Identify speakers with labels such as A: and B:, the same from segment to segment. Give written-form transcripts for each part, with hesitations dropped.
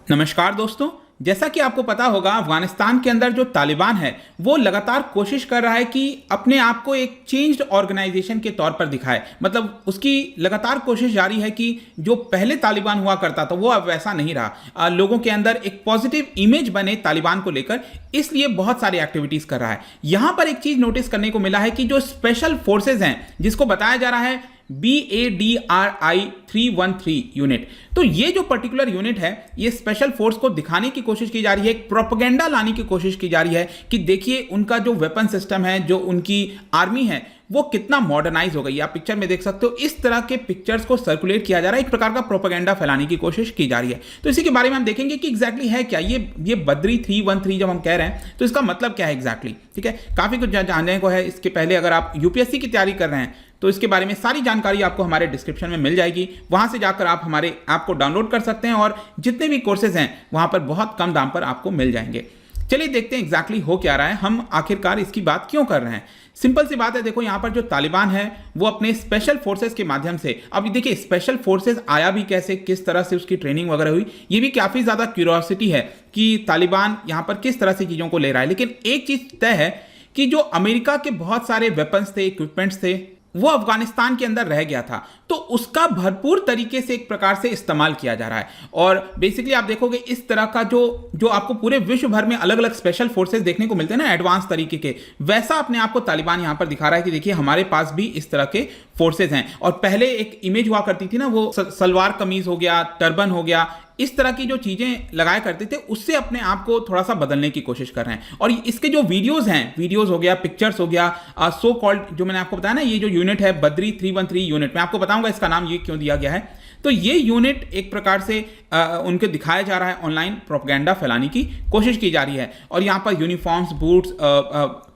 A: नमस्कार दोस्तों। जैसा कि आपको पता होगा, अफगानिस्तान के अंदर जो तालिबान है वो लगातार कोशिश कर रहा है कि अपने आप को एक चेंज्ड ऑर्गेनाइजेशन के तौर पर दिखाए। मतलब उसकी लगातार कोशिश जारी है कि जो पहले तालिबान हुआ करता था वो अब वैसा नहीं रहा। लोगों के अंदर एक पॉजिटिव इमेज बने तालिबान को लेकर, इसलिए बहुत सारी एक्टिविटीज कर रहा है। यहां पर एक चीज नोटिस करने को मिला है कि जो स्पेशल फोर्सेज हैं, जिसको बताया जा रहा है BADRI 313 यूनिट, तो ये जो पर्टिकुलर यूनिट है, ये स्पेशल फोर्स को दिखाने की कोशिश की जा रही है, एक प्रोपेगेंडा लाने की कोशिश की जा रही है कि देखिए उनका जो वेपन सिस्टम है, जो उनकी आर्मी है, वो कितना मॉडर्नाइज हो गई। आप पिक्चर में देख सकते हो, इस तरह के पिक्चर्स को सर्कुलेट किया जा रहा है, एक प्रकार का प्रोपेगेंडा फैलाने की कोशिश की जा रही है। तो इसी के बारे में हम देखेंगे कि एग्जैक्टली है क्या ये बद्री 313 जब हम कह रहे हैं तो इसका मतलब क्या है एग्जैक्टली। ठीक है, काफी कुछ जानने को है। इसके पहले अगर आप यूपीएससी की तैयारी कर रहे हैं तो इसके बारे में सारी जानकारी आपको हमारे डिस्क्रिप्शन में मिल जाएगी। वहां से जाकर आप हमारे ऐप को डाउनलोड कर सकते हैं और जितने भी कोर्सेज हैं वहां पर बहुत कम दाम पर आपको मिल जाएंगे। चलिए देखते हैं एग्जैक्टली हो क्या रहा है, हम आखिरकार इसकी बात क्यों कर रहे हैं। सिंपल सी बात है, देखो यहां पर जो तालिबान है वो अपने स्पेशल फोर्सेस के माध्यम से, अब देखिए स्पेशल फोर्सेस आया भी कैसे, किस तरह से उसकी ट्रेनिंग वगैरह हुई, ये भी काफी ज्यादा क्यूरियोसिटी है कि तालिबान यहां पर किस तरह से चीजों को ले रहा है। लेकिन एक चीज तय है कि जो अमेरिका के बहुत सारे वेपन्स थे, इक्विपमेंट्स थे, वो अफगानिस्तान के अंदर रह गया था, तो उसका भरपूर तरीके से एक प्रकार से इस्तेमाल किया जा रहा है। और बेसिकली आप देखोगे इस तरह का जो आपको पूरे विश्व भर में अलग अलग स्पेशल फोर्सेस देखने को मिलते हैं ना, एडवांस तरीके के, वैसा अपने आप को तालिबान यहां पर दिखा रहा है कि देखिए हमारे पास भी इस तरह के फोर्सेस हैं। और पहले एक इमेज हुआ करती थी ना, वो सलवार कमीज हो गया, टर्बन हो गया, इस तरह की जो चीजें लगाया करते थे, उससे अपने आप को थोड़ा सा बदलने की कोशिश कर रहे हैं। और इसके जो वीडियोस हैं, वीडियोस हो गया, पिक्चर्स हो गया, सो कॉल्ड जो मैंने आपको बताया ना, ये जो यूनिट है बद्री 313 यूनिट, मैं आपको बताऊंगा इसका नाम ये क्यों दिया गया है। तो ये यूनिट एक प्रकार से उनके दिखाया जा रहा है, ऑनलाइन प्रोपेगेंडा फैलाने की कोशिश की जा रही है। और यहाँ पर यूनिफॉर्म्स, बूट्स,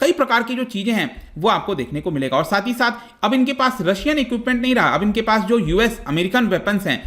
A: कई प्रकार की जो चीजें हैं वो आपको देखने को मिलेगा। और साथ ही साथ अब इनके पास रशियन इक्विपमेंट नहीं रहा, अब इनके पास जो यूएस अमेरिकन वेपन्स हैं,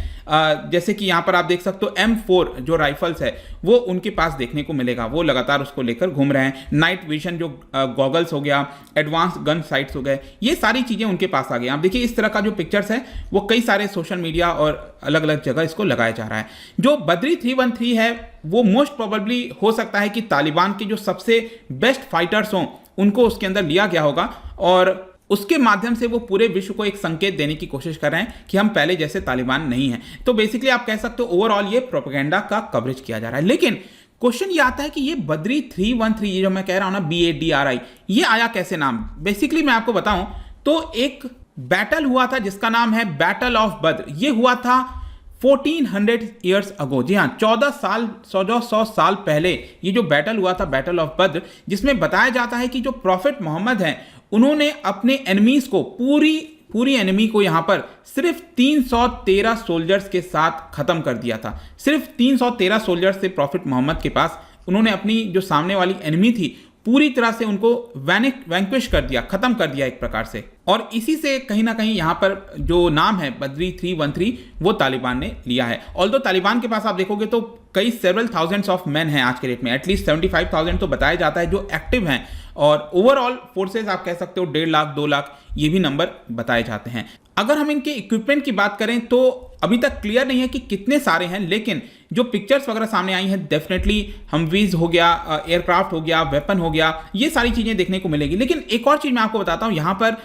A: जैसे कि यहां पर आप देख सकते हो M4 जो राइफल्स है वो उनके पास देखने को मिलेगा, वो लगातार उसको लेकर घूम रहे हैं। नाइट विजन जो गॉगल्स हो गया, एडवांस गन साइट्स हो गए, ये सारी चीजें उनके पास आ गई। आप देखिए इस तरह का जो पिक्चर्स है वो कई सारे सोशल मीडिया और अलग अलग जगह इसको लगाया जा रहा है। जो बद्री 313 है वो मोस्ट प्रोबेबली हो सकता है कि तालिबान के जो सबसे बेस्ट फाइटर्स हों उनको उसके अंदर लिया गया होगा, और उसके माध्यम से वो पूरे विश्व को एक संकेत देने की कोशिश कर रहे हैं कि हम पहले जैसे तालिबान नहीं हैं। तो बेसिकली आप कह सकते हो ओवरऑल ये प्रोपेगेंडा का कवरेज किया जा रहा है। लेकिन क्वेश्चन ये आता है कि ये बद्री 313, ये जो मैं कह रहा हूं ना BADRI, ये आया कैसे नाम। बेसिकली मैं आपको बताऊं तो एक बैटल हुआ था जिसका नाम है बैटल ऑफ बद्र। ये हुआ था 1400 ईयर्स अगो। जी हाँ, 1400 साल पहले ये जो बैटल हुआ था, बैटल ऑफ बद्र, जिसमें बताया जाता है कि जो प्रॉफिट मोहम्मद हैं उन्होंने अपने एनिमीज को, पूरी एनिमी को यहां पर सिर्फ 313 सोल्जर्स के साथ खत्म कर दिया था। सिर्फ 313 सोल्जर्स से प्रॉफिट मोहम्मद के पास उन्होंने अपनी जो सामने वाली एनिमी थी पूरी तरह से उनको वैंक्विश कर दिया, खत्म कर दिया एक प्रकार से। और इसी से कहीं ना कहीं यहां पर जो नाम है बद्री 313 वो तालिबान ने लिया है। ऑल्दो तालिबान के पास आप देखोगे तो कई सेवरल थाउजेंड्स ऑफ मैन हैं आज के डेट में, एटलीस्ट 75,000 तो बताया जाता है जो एक्टिव हैं। और ओवरऑल फोर्सेस आप कह सकते हो 1.5 लाख 2 लाख ये भी नंबर बताए जाते हैं। अगर हम इनके इक्विपमेंट की बात करें तो अभी तक क्लियर नहीं है कि कितने सारे हैं, लेकिन जो पिक्चर्स वगैरह सामने आई हैं डेफिनेटली हमवीज हो गया, एयरक्राफ्ट हो गया, वेपन हो गया, ये सारी चीजें देखने को मिलेगी। लेकिन एक और चीज मैं आपको बताता हूं, यहां पर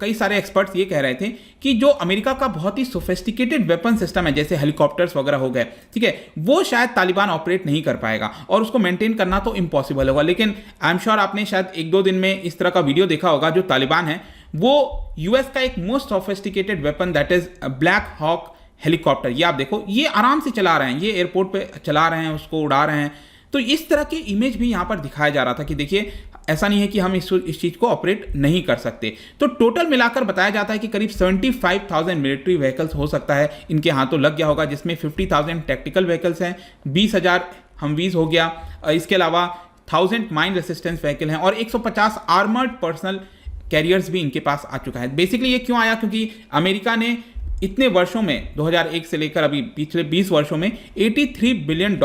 A: कई सारे एक्सपर्ट्स ये कह रहे थे कि जो अमेरिका का बहुत ही सोफिस्टिकेटेड वेपन सिस्टम है, जैसे हेलीकॉप्टर्स वगैरह हो गए, ठीक है, वो शायद तालिबान ऑपरेट नहीं कर पाएगा और उसको मेंटेन करना तो इम्पॉसिबल होगा। लेकिन आई एम श्योर आपने शायद 1-2 दिन में इस तरह का वीडियो देखा होगा। जो तालिबान है वो यूएस का एक most sophisticated weapon, that is black hawk helicopter, ये आप देखो, ये आराम से चला रहे हैं, ये एयरपोर्ट पे चला रहे हैं, उसको उड़ा रहे हैं। तो इस तरह के इमेज भी यहां पर दिखाया जा रहा था कि देखिए ऐसा नहीं है कि हम इस चीज को ऑपरेट नहीं कर सकते। तो टोटल मिलाकर बताया जाता है कि करीब 75,000 मिलिट्री व्हीकल्स हो सकता है इनके हाथों लग गया होगा, जिसमें 50,000 टैक्टिकल व्हीकल्स हैं, 20,000 हमवीज हो गया, इसके अलावा 1000 माइन रेसिस्टेंस व्हीकल हैं और 150 आर्मर्ड पर्सनल कैरियर्स भी इनके पास आ चुका है। बेसिकली ये क्यों आया, क्योंकि अमेरिका ने इतने वर्षों में 2001 से लेकर अभी पिछले 20 वर्षों में $83 बिलियन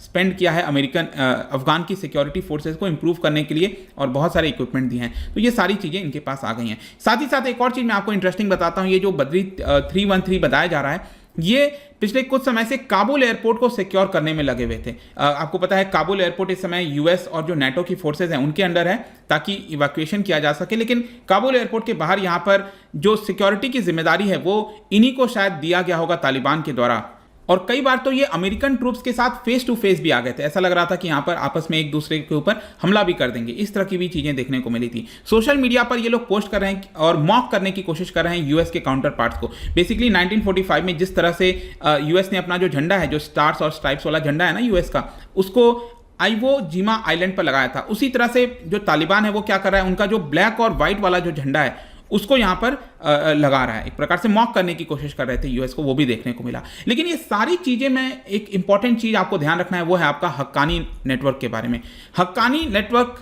A: स्पेंड किया है अफगान की सिक्योरिटी फोर्सेस को इंप्रूव करने के लिए, और बहुत सारे इक्विपमेंट दिए हैं। तो ये सारी चीजें इनके पास आ गई हैं। साथ ही साथ एक और चीज मैं आपको इंटरेस्टिंग बताता हूं, ये जो बद्री 313 बताया जा रहा है ये पिछले कुछ समय से काबुल एयरपोर्ट को सिक्योर करने में लगे हुए थे। आपको पता है काबुल एयरपोर्ट इस समय यूएस और जो नेटो की फोर्सेज हैं उनके अंडर है ताकि इवैक्यूएशन किया जा सके, लेकिन काबुल एयरपोर्ट के बाहर यहाँ पर जो सिक्योरिटी की जिम्मेदारी है वो इन्हीं को शायद दिया गया होगा तालिबान के द्वारा। और कई बार तो ये अमेरिकन ट्रूप्स के साथ फेस टू फेस भी आ गए थे, ऐसा लग रहा था कि यहाँ पर आपस में एक दूसरे के ऊपर हमला भी कर देंगे। इस तरह की भी चीजें देखने को मिली थी। सोशल मीडिया पर ये लोग पोस्ट कर रहे हैं और मॉक करने की कोशिश कर रहे हैं यूएस के काउंटर पार्ट्स को। बेसिकली 1945 में जिस तरह से यूएस ने अपना जो झंडा है, जो स्टार्स और स्ट्राइप्स वाला झंडा है ना यूएस का, उसको आइवो जिमा आइलैंड पर लगाया था, उसी तरह से जो तालिबान है वो क्या कर रहा है, उनका जो ब्लैक और व्हाइट वाला जो झंडा है उसको यहां पर लगा रहा है। एक प्रकार से मॉक करने की कोशिश कर रहे थे यूएस को, वो भी देखने को मिला। लेकिन ये सारी चीजें में एक इंपॉर्टेंट चीज आपको ध्यान रखना है, वो है आपका हक्कानी नेटवर्क के बारे में। हक्कानी नेटवर्क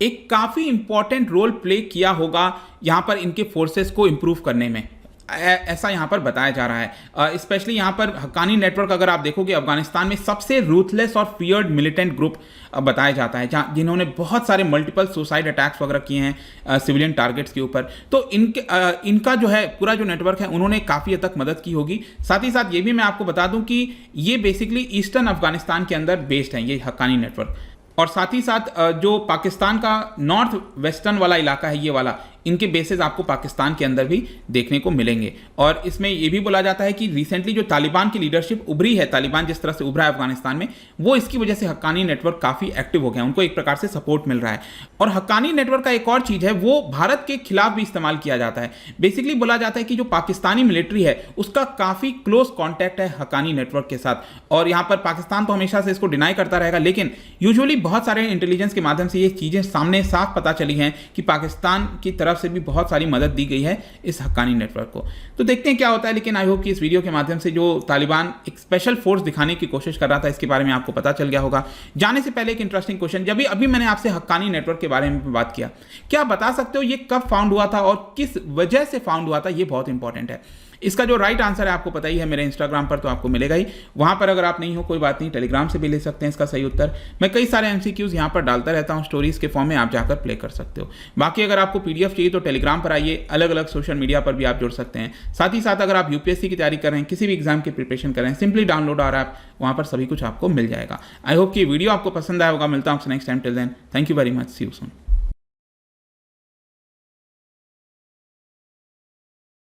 A: एक काफी इंपॉर्टेंट रोल प्ले किया होगा यहां पर इनके फोर्सेस को इंप्रूव करने में, ऐसा यहां पर बताया जा रहा है। स्पेशली यहां पर हक्कानी नेटवर्क अगर आप देखोगे, अफगानिस्तान में सबसे रूथलेस और फियर्ड मिलिटेंट ग्रुप बताया जाता है, जहां जिन्होंने बहुत सारे मल्टीपल सुसाइड अटैक्स वगैरह किए हैं सिविलियन टारगेट्स के ऊपर। तो इनका जो है पूरा जो नेटवर्क है उन्होंने काफ़ी हद तक मदद की होगी। साथ ही साथ ये भी मैं आपको बता दूं कि ये बेसिकली ईस्टर्न अफगानिस्तान के अंदर बेस्ड है ये हक्कानी नेटवर्क। और साथ ही साथ जो पाकिस्तान का नॉर्थ वेस्टर्न वाला इलाका है, ये वाला, इनके बेसेस आपको पाकिस्तान के अंदर भी देखने को मिलेंगे। और इसमें यह भी बोला जाता है कि रिसेंटली जो तालिबान की लीडरशिप उभरी है, तालिबान जिस तरह से उभरा है अफगानिस्तान में, वो इसकी वजह से हक्कानी नेटवर्क काफ़ी एक्टिव हो गया, उनको एक प्रकार से सपोर्ट मिल रहा है। और हक्कानी नेटवर्क का एक और चीज़ है, वो भारत के खिलाफ भी इस्तेमाल किया जाता है। बेसिकली बोला जाता है कि जो पाकिस्तानी मिलिट्री है उसका काफ़ी क्लोज कॉन्टैक्ट है हक्कानी नेटवर्क के साथ। और यहाँ पर पाकिस्तान तो हमेशा से इसको डिनाई करता रहेगा, लेकिन यूजुअली बहुत सारे इंटेलिजेंस के माध्यम से ये चीज़ें सामने साफ पता चली हैं कि पाकिस्तान की तरफ से भी बहुत सारी मदद दी गई है इस हक्कानी नेटवर्क को। तो देखते हैं क्या होता है। लेकिन आई होप कि इस वीडियो के माध्यम से जो तालिबान एक स्पेशल फोर्स दिखाने की कोशिश कर रहा था, इसके बारे में आपको पता चल गया होगा। जाने से पहले एक इंटरेस्टिंग क्वेश्चन, जब अभी मैंने आपसे हक्कानी नेटवर्क के बारे में बात किया, क्या बता सकते हो ये कब फाउंड हुआ था और किस वजह से फाउंड हुआ था? ये बहुत इंपॉर्टेंट है। इसका जो राइट आंसर है आपको पता ही है, मेरे इंस्टाग्राम पर तो आपको मिलेगा ही। वहां पर अगर आप नहीं हो कोई बात नहीं, टेलीग्राम से भी ले सकते हैं इसका सही उत्तर। मैं कई सारे एमसीक्यूज यहां पर डालता रहता हूं स्टोरीज के फॉर्म में, आप जाकर प्ले कर सकते हो। बाकी अगर आपको पीडीएफ चाहिए तो टेलीग्राम पर आइए, अलग अलग सोशल मीडिया पर भी आप जुड़ सकते हैं। साथ ही साथ अगर आप यूपीएससी की तैयारी कर रहे हैं, किसी भी एग्जाम की प्रिपरेशन कर रहे हैं, सिंपली डाउनलोड आवर ऐप, वहां पर सभी कुछ आपको मिल जाएगा। आई होप कि वीडियो आपको पसंद आया होगा। मिलता हूं next time, till then thank you very much, see you soon.